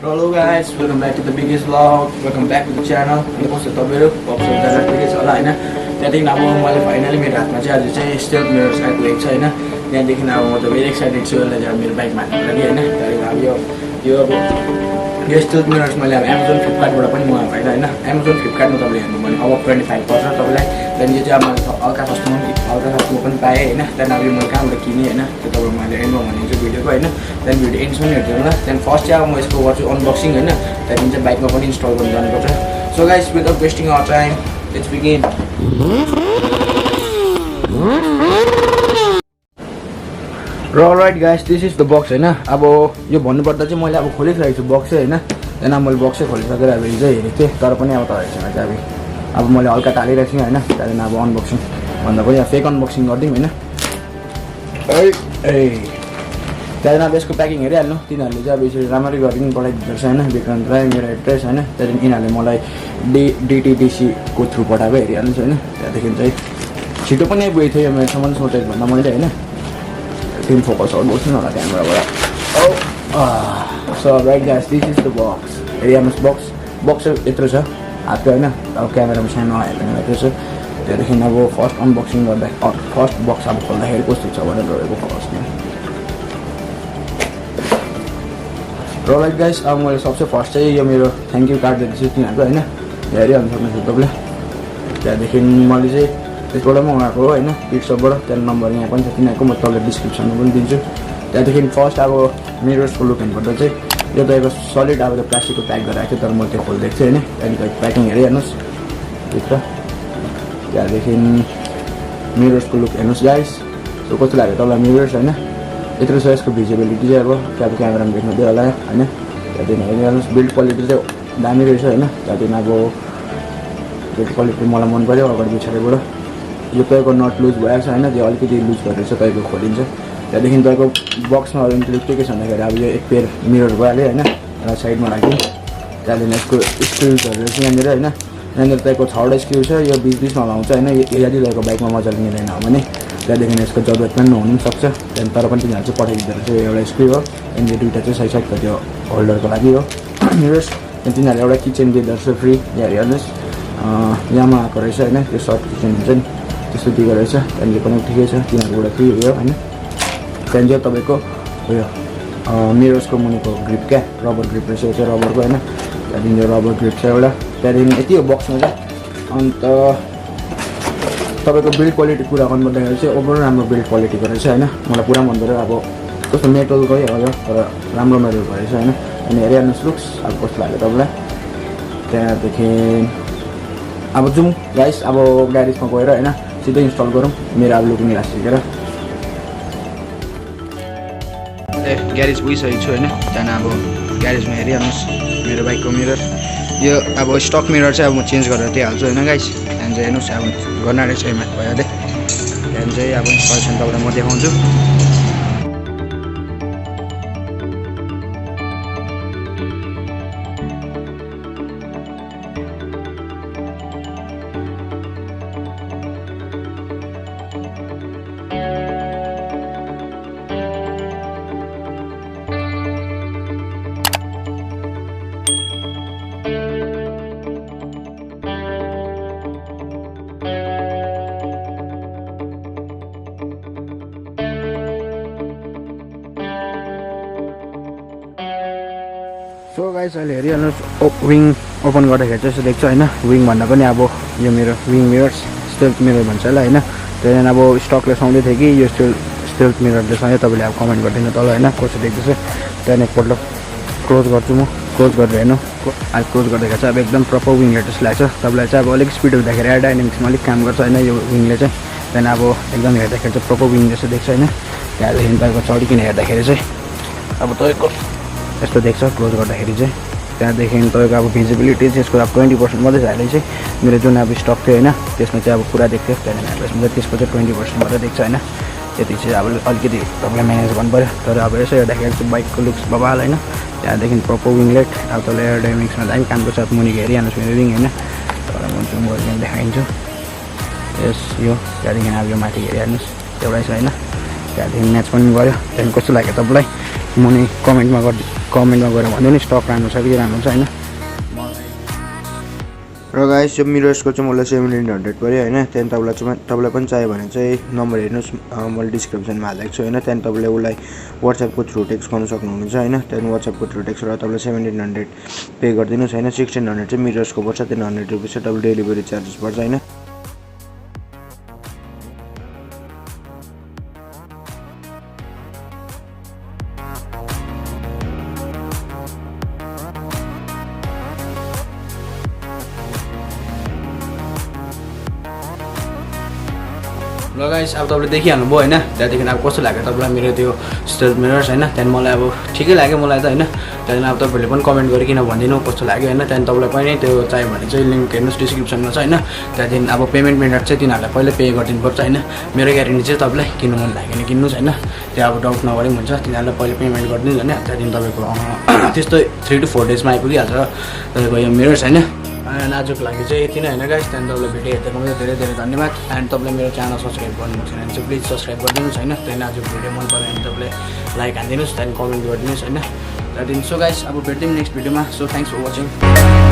Hello guys, welcome back to the biggest vlog. Welcome back to the channel. अनि कस्तो तपाईहरु option गरेर ठिकै छ होला हैन। त्यहाँदेखि अब मैले फाइनली मेरो हातमा चाहिँ आज चाहिँ स्टेप मिरर साइड भएको छ हैन। त्यहाँदेखि अब म त भेरी एक्साइटेड छु यसलाई चाहिँ मेरो बाइकमा हाल्नु लागि हैन। त्यहाँदेखि अब यो स्टेप मिरर्स मैले अब Amazon फ्लिपकार्टबाट पनि मगाएको हैन। Amazon फ्लिपकार्टमा तपाईले हेर्नु भने अब 25 पर्छ तपाईलाई। त्यहाँदेखि चाहिँ अब मैले हल्का सस्तोमा पनि पाएँ हैन। त्यहाँदेखि अब यो मैले कहाँबाट किने हैन। त्यो तपाईलाई मैले एन्डमा भनिदिन्छु भिडियोको हैन। त्यहाँदेखि भिडियो एन्डसम्म हेर्नु होला। त्यहाँदेखि फर्स्ट चाहिँ अब म यसको गर्छु अनबक्सिङ हैन। त्यहाँदेखि चाहिँ बाइकमा पनि इन्स्टल गर्नु जानुपर्छ। So guys, without wasting our time, let's begin. Alright guys, this is the box हैन। अब यो भन्नुपर्दा चाहिँ मैले अब खोलिसकेको छु बक्स हैन। त्यहाँदेखि मैले बक्सै खोलिसकेर अब चाहिँ हेरेको थिएँ, तर पनि अब तपाईहरुसँग चाहिँ अब मैले हल्का टालिरहेको छु हैन। त्यहाँदेखि अब अनबक्सिङ भन्दा पनि फेक अनबक्सिङ गर्दिउँ हैन। त्यहाँदेखि अब यसको प्याकिङ हेरिहाल्नु। तिनीहरूले चाहिँ अब यसरी राम्ररी गरिदिनु पठाइदिँदो रहेछ हैन। विक्रम राई मेरो एड्रेस हैन। त्यहाँदेखि यिनीहरूले मलाई डिटिडिसीको थ्रु पठाएको हेरिहाल्नु हैन। त्यहाँदेखि चाहिँ छिटो पनि आइपुगेको थियो यो मेरोसम्म सोचेको भन्दा मैले हैन। टिम फोकस गर्नुहोस् न होला क्यामेराबाट। So right guys, this is the box. हेरिहाल्नुहोस् बक्स यत्रो छ हातको हैन। अब क्यामेरामा सानो हेर्नु यत्रो छ। त्यहाँदेखि अब फर्स्ट अनबक्सिङ गर्दा फर्स्ट बक्स अब खोल्दाखेरि कस्तो छ भनेर रहेको फर्स्टमा। राइट गाइस, अब मैले सबसे फर्स्ट चाहिँ यो मेरो थ्याङ्क यू कार्ड दिन्छु तिनीहरूको हैन। हेरिहाल्नु सक्नुहुन्छ तपाईँले। त्यहाँदेखि मैले चाहिँ त्यसबाट मगाएको हो हैन, पिक्सबाट। त्यहाँ नम्बर यहाँ पनि छ तिनीहरूको, म तपाईँलाई डिस्क्रिप्सनमा पनि दिन्छु। त्यहाँदेखि फर्स्ट अब मिरर्सको लुक हेर्नुपर्दा चाहिँ यो तपाईँको सलिड अब प्लास्टिकको प्याक गरेर आएको थियो, तर मैले त्यो खोलिदिएको थिएँ हैन। त्यहाँदेखि प्याकिङ हेरिहाल्नुहोस् भित्र। त्यहाँदेखि मिरर्सको लुक हेर्नुहोस् गाइस। सो कस्तो लाग्यो तपाईँलाई मिरर्स हैन। यत्रो छ यसको भिजिबिलिटी चाहिँ अब क्यामेरामा देख्नुहुँदै होला हैन। त्यहाँदेखि हेरिहाल्नुहोस् बिल्ड क्वालिटी चाहिँ दामी रहेछ हैन। त्यहाँदेखि अब बिल्ड क्वालिटी मलाई मन पऱ्यो अगाडि पछाडिबाट। यो तपाईँको नट लुज भएको छ हैन, त्यो अलिकति लुज गरेर चाहिँ तपाईँको खोलिन्छ। त्यहाँदेखि तपाईँको बक्समा इन्क्लुड के छ भन्दाखेरि अब यो एक पेयर मिरर भइहाल्यो हैन, र साइडमा राख्यो। त्यहाँदेखि यसको स्क्रुजहरू चाहिँ यहाँनिर हैन। यहाँनिर तपाईँको 6वटा स्क्रु छ, यो बिचमा लाउँछ हैन। यदि तपाईँको बाइकमा मजाले मिलेन भने त्यहाँदेखि यसको जरुरत पनि नहुनु पनि सक्छ। त्यहाँदेखि तर पनि तिनीहरू चाहिँ पठाइदिँदो रहेछ। एउटा स्क्रु हो, यहाँनिर दुईवटा चाहिँ साइडको त्यो होल्डरको लागि हो मिरर्स। त्यहाँदेखि तिनीहरूले एउटा किचन दिँदो रहेछ फ्री। यहाँ हेर्नुहोस् यामा आएको रहेछ हैन, त्यो सर्ट किचन हुन्छ नि त्यस्तो दिएको रहेछ। त्यहाँदेखि पनि ठिकै छ, तिनीहरूबाट फ्री हो हैन। त्यहाँदेखि चाहिँ तपाईँको उयो मिरर्सको मुनिको ग्रिप क्या रबर ग्रिप रहेछ, यो चाहिँ रबरको हैन। त्यहाँदेखि यो रबर ग्रिप छ एउटा। त्यहाँदेखि यति हो बक्समा चाहिँ। अन्त तपाईँको बिल्ड क्वालिटी कुरा गर्नुपर्दाखेरि चाहिँ ओभरअल राम्रो बिल्ड क्वालिटीको रहेछ हैन। मलाई पुरा मन पऱ्यो। अब कस्तो मेटलकै हो यो, तर राम्रो मेटलको रहेछ हैन। अनि हेरिहाल्नुहोस् लुक्स अब कस्तो लाग्यो तपाईँलाई। त्यहाँदेखि अब जाउँ गाइस, अब ग्यारेजमा गएर हैन सिधै इन्स्टल गरौँ। मेरो अब लुक निराश सिकेर ग्यारेज गइसकेको छु हैन। त्यहाँदेखि अब ग्यारेजमा हेरिहाल्नुहोस् मेरो बाइकको मिरर। यो अब स्टक मिरर चाहिँ अब म चेन्ज गरेर दिइहाल्छु हैन गाइस। त्यहाँदेखि चाहिँ हेर्नुहोस् अब गर्न रहेछ यो माथि भइहाल्यो। त्यहाँदेखि चाहिँ अब इन्स्टलेसन तपाईँलाई म देखाउँछु। सो गाइस, अहिले हेरिहाल्नुहोस् विङ ओपन गर्दाखेरि चाहिँ यस्तो देख्छ हैन। विङ भन्दा पनि अब यो मेरो विङ मिरर्स स्टेल्थ मिरर भन्छ होला हैन। त्यहाँदेखि अब स्टकले सुहाउँदै थियो कि यो स्टेल्थ मिररले सुहायो। तपाईँले अब कमेन्ट गरिदिनु तल हैन कस्तो देख्दैछ। त्यहाँदेखि एकपल्ट क्लोज गर्छु म। क्लोज गरेर हेर्नु, अहिले क्लोज गर्दाखेरि चाहिँ अब एकदम प्रपर विङ हेड जस्तो लाग्छ। तपाईँलाई चाहिँ अब अलिक स्पिड हुँदाखेरि एयरडाइनामिक्समा अलिक काम गर्छ हैन यो विङले चाहिँ। त्यहाँदेखि अब एकदम हेर्दाखेरि चाहिँ प्रपर विङ जस्तो देख्छ हैन। त्यहाँदेखि तपाईँको चढिकन हेर्दाखेरि चाहिँ अब तपाईँको यस्तो देख्छ क्लोज गर्दाखेरि चाहिँ। त्यहाँदेखि तपाईँको अब भिजिबिलिटी चाहिँ यसको अब 20% मात्रै हाले चाहिँ मेरो जुन अब स्टक थियो हैन त्यसमा चाहिँ अब पुरा देख्थ्यो। त्यहाँदेखि अब यसमा चाहिँ त्यसको चाहिँ 20% मात्रै देख्छ हैन। त्यति चाहिँ अब अलिकति तपाईँलाई म्यानेज गर्नु पऱ्यो। तर अब यसो हेर्दाखेरि चाहिँ बाइकको लुक्स बबाल हैन। त्यहाँदेखि प्रपर विङलेट अब तपाईँलाई एयरडाइनामिक्समा दामी कामको साथ मुनिको हेरिहाल्नुहोस् मेरो विङ हैन। तपाईँलाई म जुम गरेर देखाइदिन्छु। यस यो त्यहाँदेखि अब यो माथि हेरिहाल्नुहोस् एउटै छ हैन। त्यहाँदेखि म्याच पनि गऱ्यो। त्यहाँदेखि कस्तो लाग्यो तपाईँलाई मुनि कमेन्टमा गरिदिनु। कमेन्टमा गएर भन्दिनु स्टक राम्रो छ कि राम्रो छ होइन। र गाइस यो मिरर्सको चाहिँ मलाई 1700 पऱ्यो होइन। त्यहाँदेखि तपाईँलाई पनि चाहियो भने चाहिँ नम्बर हेर्नुहोस्, मैले डिस्क्रिप्सनमा हालेको छु होइन। त्यहाँदेखि तपाईँले उसलाई वाट्सएपको थ्रु टेक्स्ट गर्नु सक्नुहुन्छ होइन। त्यहाँदेखि वाट्सएपको थ्रु टेक्स्ट गरेर तपाईँले 1700 पे गरिदिनुहोस् होइन। 1600 चाहिँ मिरर्सको पर्छ, त्यहाँदेखि 100 रुपिस चाहिँ तपाईँले डेलिभरी चार्जेस पर्छ होइन। ल गाइस अब तपाईँले देखिहाल्नु भयो होइन। त्यहाँदेखि अब कस्तो लाग्यो तपाईँलाई मेरो त्यो स्टेज मिरर्स होइन। त्यहाँदेखि मलाई अब ठिकै लाग्यो मलाई त होइन। त्यहाँदेखि अब तपाईँहरूले पनि कमेन्ट गरिकन भनिदिनु कस्तो लाग्यो होइन। त्यहाँदेखि तपाईँलाई पनि त्यो चाहियो भने चाहिँ लिङ्क हेर्नुहोस् डिस्क्रिप्सनमा छ होइन। त्यहाँदेखि अब पेमेन्ट मेथड चाहिँ तिनीहरूलाई पहिल्यै पे गरिदिनुपर्छ होइन। मेरो ग्यारेन्टी चाहिँ तपाईँलाई किन्नु मन लाग्यो भने किन्नुहोस् होइन। त्यो अब डाउट नगरे पनि हुन्छ, तिनीहरूलाई पहिला पेमेन्ट गरिदिनु होइन। त्यहाँदेखि तपाईँको त्यस्तै 3 to 4 डेजमा आइपुगिहाल्छ तपाईँको यो मिरर्स होइन। आजको लागि चाहिँ यति नै होइन गाइस। त्यहाँदेखि तपाईँले भिडियो हेर्दाको धेरै धेरै धन्यवाद। एन्ड तपाईँले मेरो च्यानल सब्सक्राइब गर्नुभएको छैन भने चाहिँ प्लिज सब्सक्राइब गरिदिनुहोस् होइन। त्यहाँदेखि आजको भिडियो मन पऱ्यो भने तपाईँले लाइक हानिदिनुहोस्, त्यहाँदेखि कमेन्ट गरिदिनुहोस् होइन। त्यहाँदेखि सो गाइस अब भेट्यौँ नेक्स्ट भिडियोमा। So thanks for watching.